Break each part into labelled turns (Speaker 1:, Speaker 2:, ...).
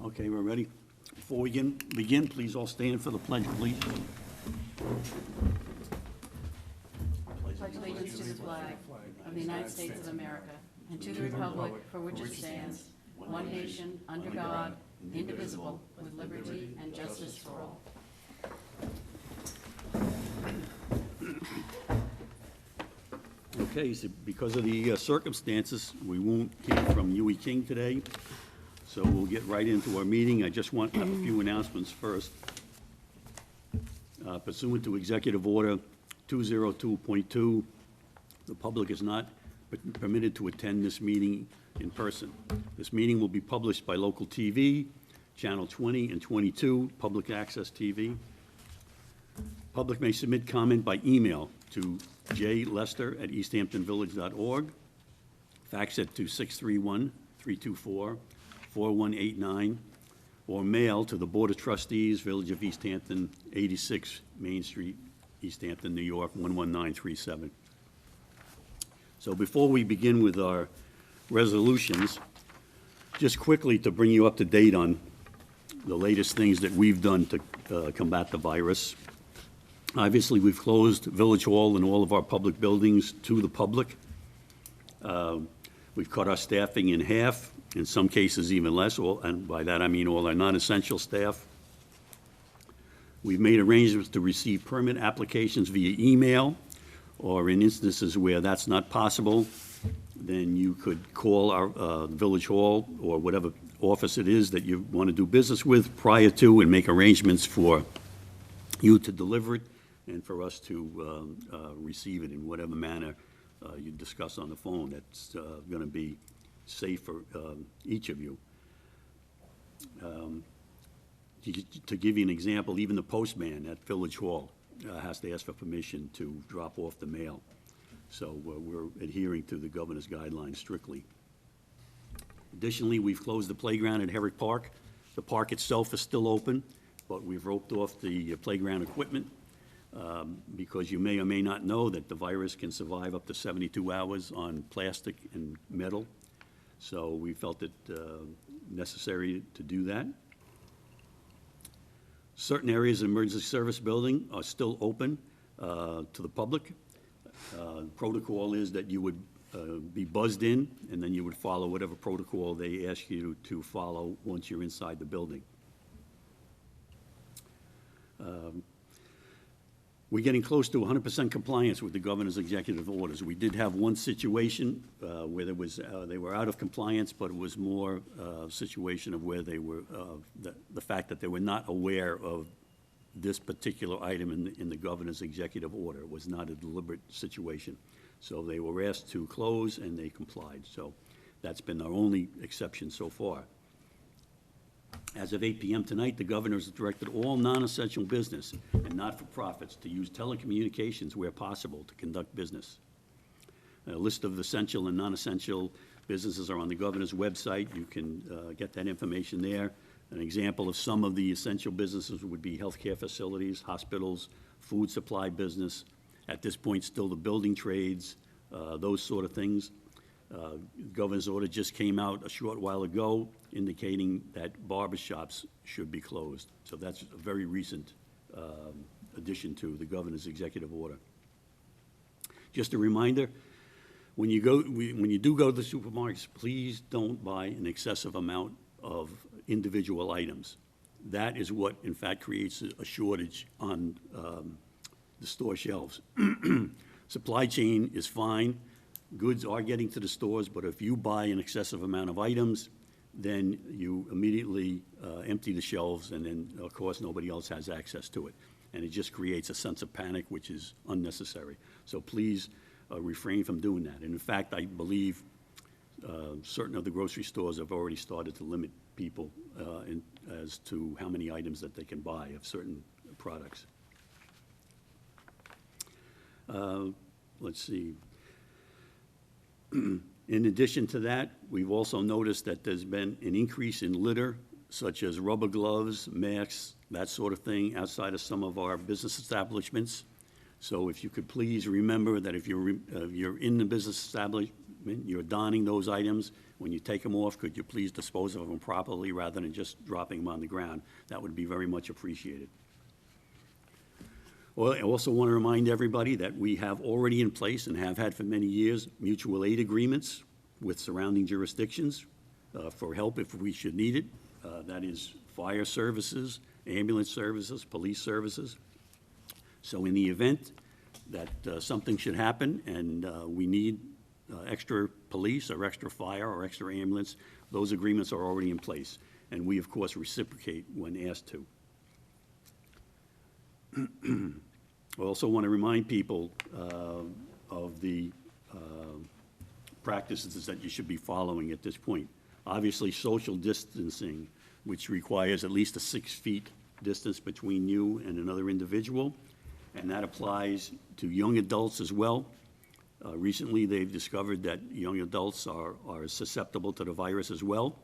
Speaker 1: Okay, we're ready. Before we begin, please all stand for the pledge, please.
Speaker 2: Pledge allegiance to the flag of the United States of America and to the republic for which it stands, one nation, under God, indivisible, with liberty and justice for all.
Speaker 1: Okay, so because of the circumstances, we won't hear from Huey King today, so we'll get right into our meeting. I just want to have a few announcements first. Pursuant to Executive Order 202.2, the public is not permitted to attend this meeting in person. This meeting will be published by local TV, Channel 20 and 22, Public Access TV. Public may submit comment by email to jlester@easthamptonvillage.org, fax it to 631-324-4189, or mail to the Board of Trustees, Village of East Hampton, 86 Main Street, East Hampton, New York, 11937. So before we begin with our resolutions, just quickly to bring you up to date on the latest things that we've done to combat the virus. Obviously, we've closed Village Hall and all of our public buildings to the public. We've cut our staffing in half, in some cases even less, and by that I mean all our non-essential staff. We've made arrangements to receive permit applications via email, or in instances where that's not possible, then you could call our Village Hall or whatever office it is that you want to do business with prior to, and make arrangements for you to deliver it and for us to receive it in whatever manner you discuss on the phone that's going to be safe for each of you. To give you an example, even the postman at Village Hall has to ask for permission to drop off the mail. So we're adhering to the governor's guidelines strictly. Additionally, we've closed the playground at Herrick Park. The park itself is still open, but we've roped off the playground equipment because you may or may not know that the virus can survive up to 72 hours on plastic and metal. So we felt it necessary to do that. Certain areas of emergency service building are still open to the public. Protocol is that you would be buzzed in, and then you would follow whatever protocol they ask you to follow once you're inside the building. We're getting close to 100% compliance with the governor's executive orders. We did have one situation where there was, they were out of compliance, but it was more a situation of where they were, the fact that they were not aware of this particular item in the governor's executive order. It was not a deliberate situation. So they were asked to close, and they complied. So that's been our only exception so far. As of 8 p.m. tonight, the governor has directed all non-essential business and not-for-profits to use telecommunications where possible to conduct business. A list of essential and non-essential businesses are on the governor's website. You can get that information there. An example of some of the essential businesses would be healthcare facilities, hospitals, food supply business. At this point, still the building trades, those sort of things. The governor's order just came out a short while ago indicating that barbershops should be closed. So that's a very recent addition to the governor's executive order. Just a reminder, when you do go to the supermarkets, please don't buy an excessive amount of individual items. That is what, in fact, creates a shortage on the store shelves. Supply chain is fine. Goods are getting to the stores, but if you buy an excessive amount of items, then you immediately empty the shelves, and then, of course, nobody else has access to it. And it just creates a sense of panic, which is unnecessary. So please refrain from doing that. And in fact, I believe certain of the grocery stores have already started to limit people as to how many items that they can buy of certain products. Let's see. In addition to that, we've also noticed that there's been an increase in litter, such as rubber gloves, masks, that sort of thing, outside of some of our business establishments. So if you could please remember that if you're in the business when you're donning those items, when you take them off, could you please dispose of them properly rather than just dropping them on the ground? That would be very much appreciated. Well, I also want to remind everybody that we have already in place and have had for many years mutual aid agreements with surrounding jurisdictions for help if we should need it. That is fire services, ambulance services, police services. So in the event that something should happen and we need extra police or extra fire or extra ambulance, those agreements are already in place. And we, of course, reciprocate when asked to. I also want to remind people of the practices that you should be following at this point. Obviously, social distancing, which requires at least a 6 feet distance between you and another individual, and that applies to young adults as well. Recently, they've discovered that young adults are susceptible to the virus as well,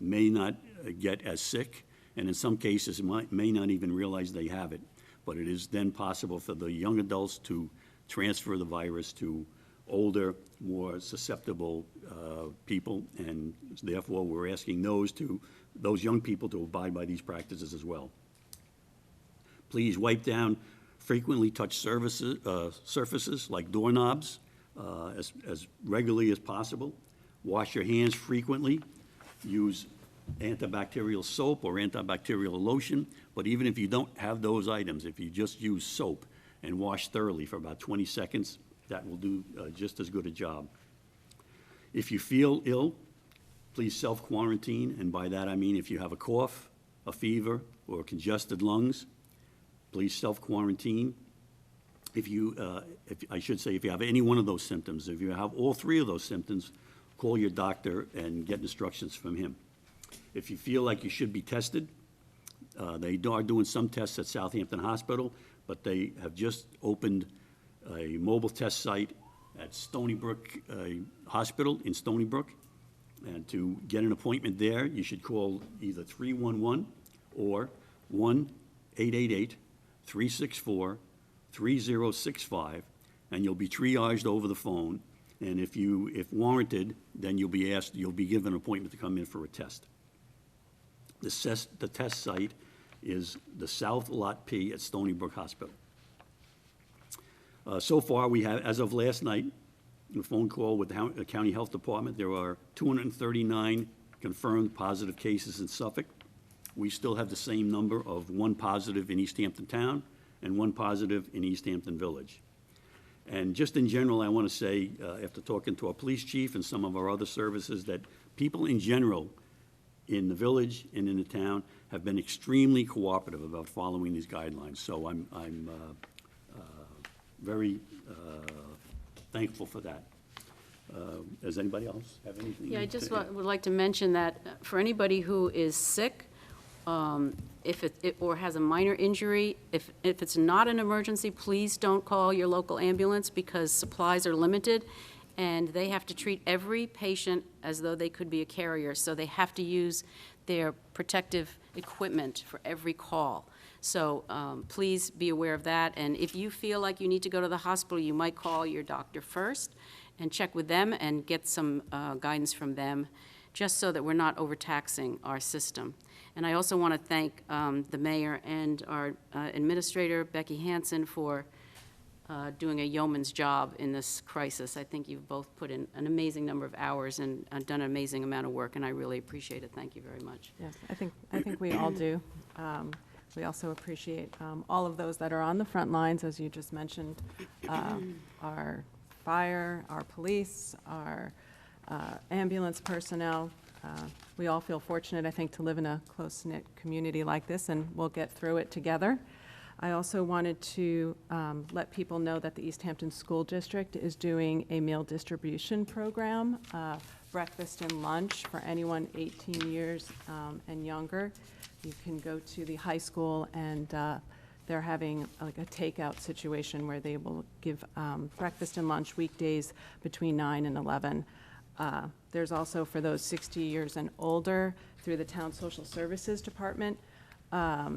Speaker 1: may not get as sick, and in some cases may not even realize they have it. But it is then possible for the young adults to transfer the virus to older, more susceptible people, and therefore we're asking those young people to abide by these practices as well. Please wipe down frequently touched surfaces like doorknobs as regularly as possible. Wash your hands frequently. Use antibacterial soap or antibacterial lotion, but even if you don't have those items, if you just use soap and wash thoroughly for about 20 seconds, that will do just as good a job. If you feel ill, please self-quarantine, and by that I mean if you have a cough, a fever, or congested lungs, please self-quarantine. If you have any one of those symptoms, if you have all 3 of those symptoms, call your doctor and get instructions from him. If you feel like you should be tested, they are doing some tests at Southampton Hospital, but they have just opened a mobile test site at Stony Brook Hospital in Stony Brook. And to get an appointment there, you should call either 311 or 1-888-364-3065, and you'll be triaged over the phone. And if warranted, then you'll be given an appointment to come in for a test. The test site is the South Lot P at Stony Brook Hospital. So far, we have, as of last night, a phone call with the County Health Department. There are 239 confirmed positive cases in Suffolk. We still have the same number of 1 positive in East Hampton Town and 1 positive in East Hampton Village. And just in general, I want to say, after talking to our police chief and some of our other services, that people in general in the village and in the town have been extremely cooperative about following these guidelines. So I'm very thankful for that. Does anybody else have anything?
Speaker 2: Yeah, I just would like to mention that for anybody who is sick, if it or has a minor injury, if it's not an emergency, please don't call your local ambulance because supplies are limited, and they have to treat every patient as though they could be a carrier, so they have to use their protective equipment for every call. So please be aware of that, and if you feel like you need to go to the hospital, you might call your doctor first and check with them and get some guidance from them, just so that we're not overtaxing our system. And I also want to thank the mayor and our administrator, Becky Hansen, for doing a yeoman's job in this crisis. I think you've both put in an amazing number of hours and done an amazing amount of work, and I really appreciate it. Thank you very much.
Speaker 3: Yes, I think we all do. We also appreciate all of those that are on the front lines, as you just mentioned, our fire, our police, our ambulance personnel. We all feel fortunate, I think, to live in a close-knit community like this, and we'll get through it together. I also wanted to let people know that the East Hampton School District is doing a meal distribution program, breakfast and lunch for anyone 18 years and younger. You can go to the high school, and they're having like a takeout situation where they will give breakfast and lunch weekdays between 9 and 11. There's also, for those 60 years and older, through the Town Social Services Department,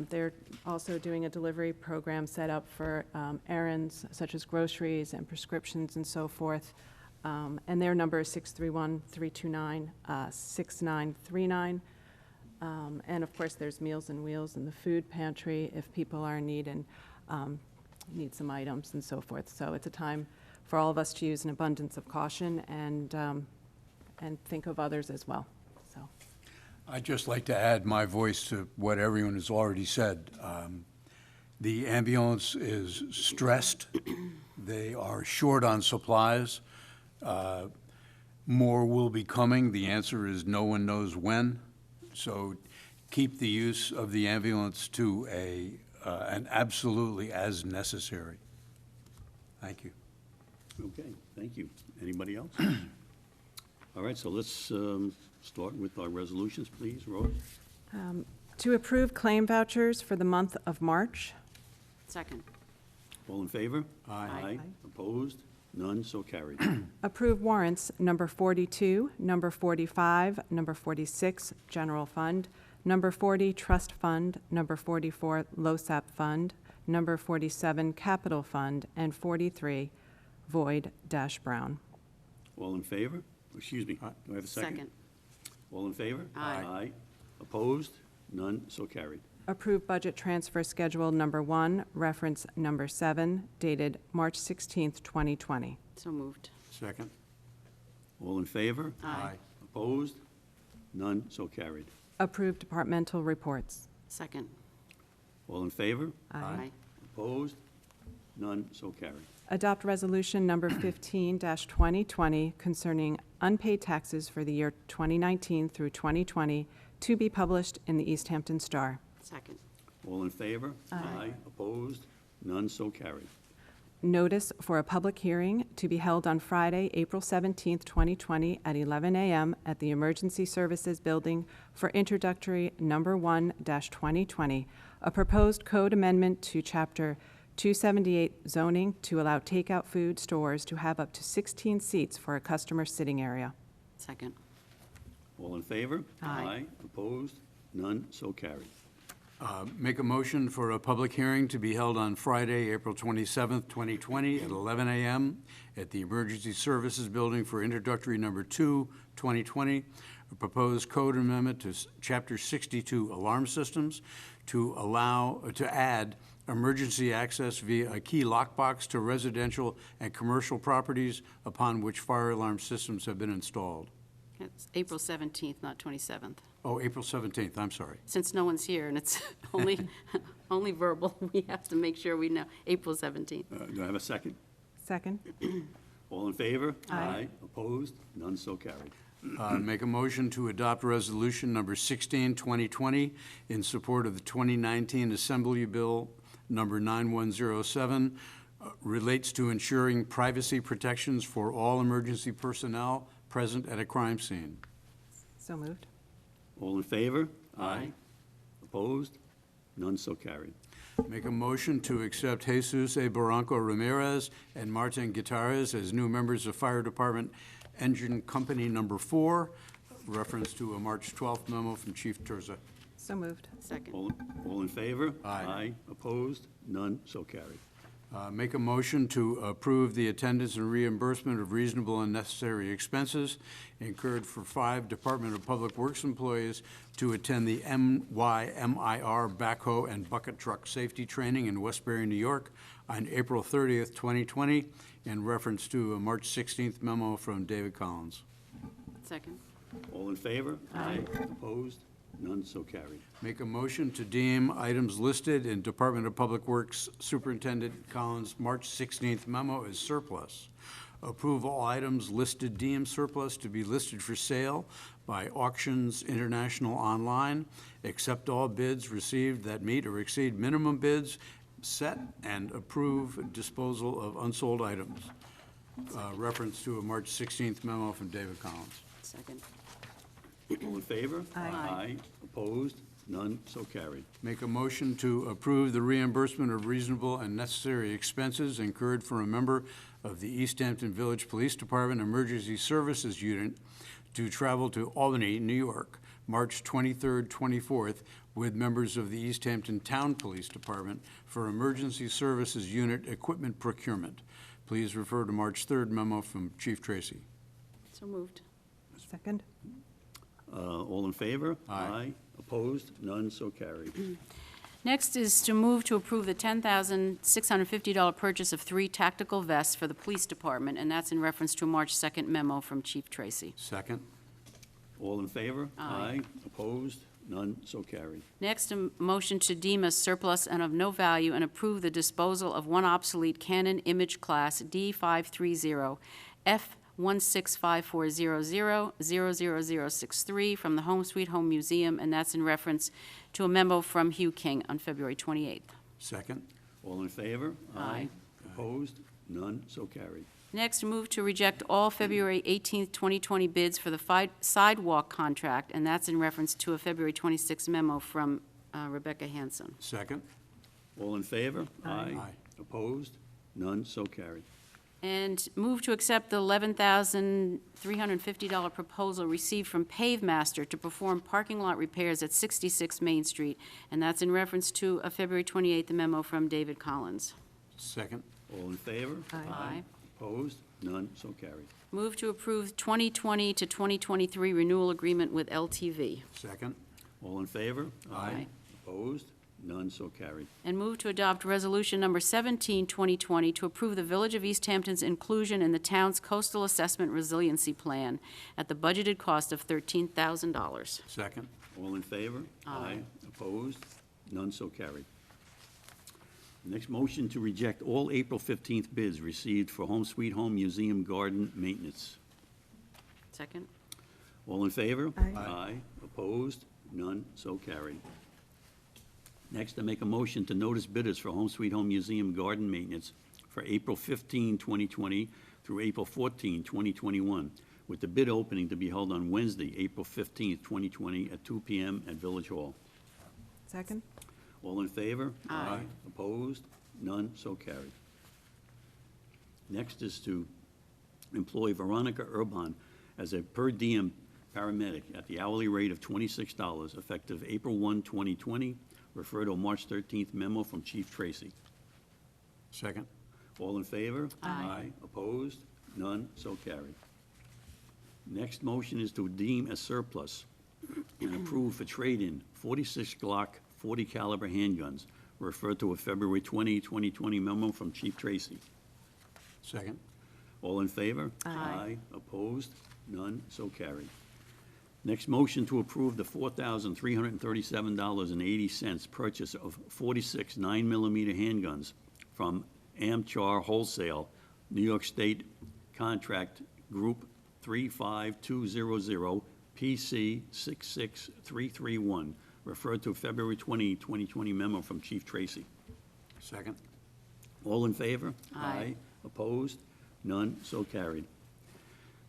Speaker 3: they're also doing a delivery program set up for errands such as groceries and prescriptions and so forth. and their number is 631-329-6939. And of course, there's Meals on Wheels in the food pantry if people are in need and need some items and so forth. So it's a time for all of us to use an abundance of caution and think of others as well. So,
Speaker 4: I'd just like to add my voice to what everyone has already said. The ambulance is stressed. They are short on supplies. More will be coming. The answer is no one knows when. So keep the use of the ambulance to an absolutely as necessary. Thank you.
Speaker 1: Okay, thank you. Anybody else? All right, so let's start with our resolutions, please. Rose?
Speaker 3: to approve claim vouchers for the month of March.
Speaker 2: Second.
Speaker 1: All in favor?
Speaker 2: Aye.
Speaker 1: Opposed? None, so carried.
Speaker 3: Approve warrants number 42, number 45, number 46, General Fund, number 40, Trust Fund, number 44, LoSAP Fund, number 47, Capital Fund, and 43, Void-Brown.
Speaker 1: All in favor? Excuse me, do I have a second?
Speaker 2: Second.
Speaker 1: All in favor?
Speaker 2: Aye.
Speaker 1: Opposed? None, so carried.
Speaker 3: Approve budget transfer schedule number 1, reference number 7, dated March 16th, 2020.
Speaker 2: So moved.
Speaker 4: Second.
Speaker 1: All in favor?
Speaker 2: Aye.
Speaker 1: Opposed? None, so carried.
Speaker 3: Approve departmental reports.
Speaker 2: Second.
Speaker 1: All in favor?
Speaker 2: Aye.
Speaker 1: Opposed? None, so carried.
Speaker 3: Adopt resolution number 15-2020 concerning unpaid taxes for the year 2019 through 2020 to be published in the East Hampton Star.
Speaker 2: Second.
Speaker 1: All in favor?
Speaker 3: Aye.
Speaker 1: Opposed? None, so carried.
Speaker 3: Notice for a public hearing to be held on Friday, April 17th, 2020 at 11 a.m. at the Emergency Services Building for introductory number 1-2020, a proposed code amendment to Chapter 278 zoning to allow takeout food stores to have up to 16 seats for a customer sitting area.
Speaker 2: Second.
Speaker 1: All in favor?
Speaker 2: Aye.
Speaker 1: Opposed? None, so carried.
Speaker 4: Make a motion for a public hearing to be held on Friday, April 27th, 2020, at 11 a.m. at the Emergency Services Building for introductory number 2-2020, a proposed code amendment to Chapter 62 alarm systems to add emergency access via a key lockbox to residential and commercial properties upon which fire alarm systems have been installed.
Speaker 2: It's April 17th, not 27th.
Speaker 4: Oh, April 17th, I'm sorry.
Speaker 2: Since no one's here and it's only verbal, we have to make sure we know. April 17th.
Speaker 1: Do I have a second?
Speaker 3: Second.
Speaker 1: All in favor?
Speaker 3: Aye.
Speaker 1: Opposed? None, so carried.
Speaker 4: Make a motion to adopt resolution number 16-2020 in support of the 2019 Assembly Bill number 9107, relates to ensuring privacy protections for all emergency personnel present at a crime scene.
Speaker 3: So moved.
Speaker 1: All in favor?
Speaker 2: Aye.
Speaker 1: Opposed? None, so carried.
Speaker 4: Make a motion to accept Jesus A. Barranco Ramirez and Martin Guitarres as new members of Fire Department Engine Company Number 4, reference to a March 12th memo from Chief Terza.
Speaker 3: So moved.
Speaker 2: Second.
Speaker 1: All in favor?
Speaker 4: Aye.
Speaker 1: Opposed? None, so carried.
Speaker 4: Make a motion to approve the attendance and reimbursement of reasonable and necessary expenses incurred for 5 Department of Public Works employees to attend the MYMIR backhoe and bucket truck safety training in Westbury, New York on April 30th, 2020, in reference to a March 16th memo from David Collins.
Speaker 2: Second.
Speaker 1: All in favor? Aye. Opposed? None, so carried.
Speaker 4: Make a motion to deem items listed in Department of Public Works Superintendent Collins' March 16th memo as surplus. Approve all items listed deemed surplus to be listed for sale by Auctions International online, accept all bids received that meet or exceed minimum bids set, and approve disposal of unsold items. Reference to a March 16th memo from David Collins.
Speaker 2: Second.
Speaker 1: All in favor?
Speaker 3: Aye.
Speaker 1: Opposed? None, so carried.
Speaker 4: Make a motion to approve the reimbursement of reasonable and necessary expenses incurred for a member of the East Hampton Village Police Department Emergency Services Unit to travel to Albany, New York, March 23rd, 24th, with members of the East Hampton Town Police Department for Emergency Services Unit equipment procurement. Please refer to March 3rd memo from Chief Tracy.
Speaker 2: So moved.
Speaker 3: Second?
Speaker 1: All in favor?
Speaker 4: Aye.
Speaker 1: Opposed? None, so carried.
Speaker 2: Next is to move to approve the $10,650 purchase of 3 tactical vests for the police department, and that's in reference to a March 2nd memo from Chief Tracy.
Speaker 4: Second.
Speaker 1: All in favor?
Speaker 2: Aye.
Speaker 1: Opposed? None, so carried.
Speaker 2: Next, a motion to deem as surplus and of no value and approve the disposal of one obsolete Canon image class D530 F16540000063 from the Home Sweet Home Museum, and that's in reference to a memo from Hugh King on February 28th.
Speaker 4: Second.
Speaker 1: All in favor?
Speaker 2: Aye.
Speaker 1: Opposed? None, so carried.
Speaker 2: Next, move to reject all February 18th, 2020 bids for the sidewalk contract, and that's in reference to a February 26th memo from Rebecca Hanson.
Speaker 4: Second.
Speaker 1: All in favor?
Speaker 4: Aye.
Speaker 1: Opposed? None, so carried.
Speaker 2: And move to accept the $11,350 proposal received from Pavemaster to perform parking lot repairs at 66 Main Street, and that's in reference to a February 28th memo from David Collins.
Speaker 4: Second.
Speaker 1: All in favor?
Speaker 2: Aye.
Speaker 1: Opposed? None, so carried.
Speaker 2: Move to approve 2020 to 2023 renewal agreement with LTV.
Speaker 4: Second.
Speaker 1: All in favor?
Speaker 2: Aye.
Speaker 1: Opposed? None, so carried.
Speaker 2: And move to adopt Resolution Number 17, 2020, to approve the Village of East Hampton's inclusion in the town's coastal assessment resiliency plan at the budgeted cost of $13,000.
Speaker 4: Second.
Speaker 1: All in favor?
Speaker 2: Aye.
Speaker 1: Opposed? None, so carried. Next, motion to reject all April 15th bids received for Home Sweet Home Museum garden maintenance.
Speaker 2: Second.
Speaker 1: All in favor?
Speaker 3: Aye.
Speaker 1: Opposed? None, so carried. Next, I make a motion to notice bidders for Home Sweet Home Museum garden maintenance for April 15, 2020 through April 14, 2021, with the bid opening to be held on Wednesday, April 15, 2020 at 2 p.m. at Village Hall.
Speaker 3: Second?
Speaker 1: All in favor?
Speaker 2: Aye.
Speaker 1: Opposed? None, so carried. Next is to employ Veronica Urban as a per diem paramedic at the hourly rate of $26, effective April 1, 2020, refer to a March 13th memo from Chief Tracy.
Speaker 4: Second.
Speaker 1: All in favor?
Speaker 2: Aye.
Speaker 1: Opposed? None, so carried. Next motion is to deem as surplus and approve for trade-in 46 Glock 40 caliber handguns, referred to a February 20, 2020 memo from Chief Tracy.
Speaker 4: Second.
Speaker 1: All in favor?
Speaker 2: Aye.
Speaker 1: Opposed? None, so carried. Next motion to approve the $4,337.80 purchase of 46 9mm handguns from Amchar Wholesale, New York State Contract Group 35200, PC 66331, referred to February 20, 2020 memo from Chief Tracy.
Speaker 4: Second.
Speaker 1: All in favor?
Speaker 2: Aye.
Speaker 1: Opposed? None, so carried.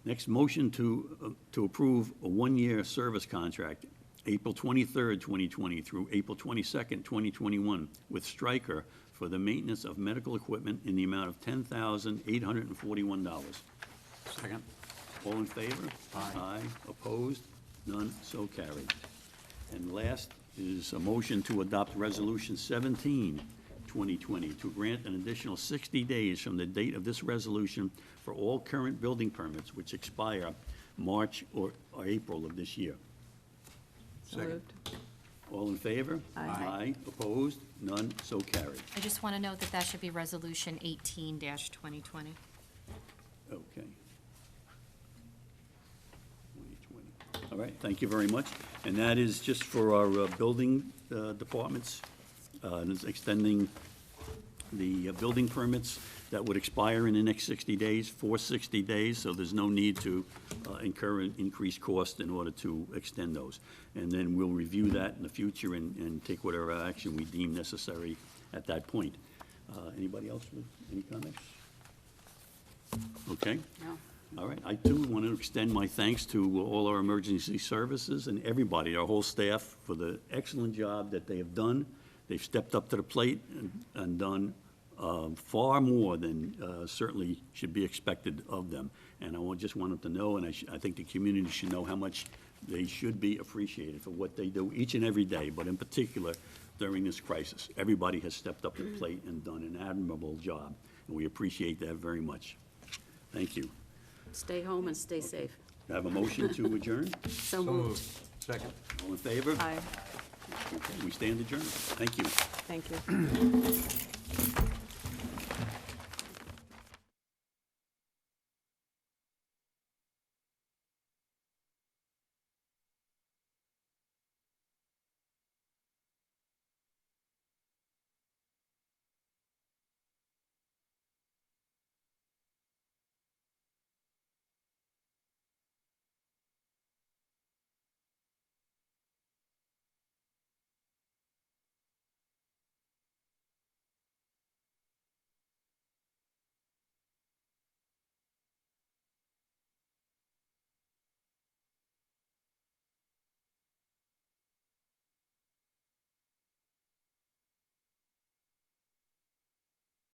Speaker 1: Next, motion to approve a one-year service contract, April 23rd, 2020 through April 22nd, 2021, with Stryker for the maintenance of medical equipment in the amount of $10,841.
Speaker 4: Second.
Speaker 1: All in favor?
Speaker 4: Aye.
Speaker 1: Opposed? None, so carried. And last is a motion to adopt Resolution 17, 2020, to grant an additional 60 days from the date of this resolution for all current building permits which expire March or April of this year.
Speaker 3: So
Speaker 4: Second.
Speaker 3: moved.
Speaker 1: All in favor?
Speaker 3: Aye.
Speaker 1: Opposed? None, so carried.
Speaker 5: I just want to note that that should be Resolution 18-2020.
Speaker 1: Okay. 2020. All right, thank you very much. And that is just for our building departments, and it's extending the building permits that would expire in the next 60 days, for 60 days, so there's no need to incur an increased cost in order to extend those. And then we'll review that in the future and take whatever action we deem necessary at that point. Anybody else with any comments? Okay.
Speaker 2: No.
Speaker 1: All right, I too want to extend my thanks to all our emergency services and everybody, our whole staff, for the excellent job that they have done. They've stepped up to the plate and done far more than certainly should be expected of them. And I just want them to know, and I think the community should know how much they should be appreciated for what they do each and every day, but in particular during this crisis. Everybody has stepped up to the plate and done an admirable job. We appreciate that very much. Thank you.
Speaker 2: Stay home and stay safe.
Speaker 1: Have a motion to adjourn?
Speaker 2: So moved.
Speaker 4: Second.
Speaker 1: All in favor?
Speaker 3: Aye,
Speaker 1: Okay, we stand adjourned. Thank you.
Speaker 3: thank you.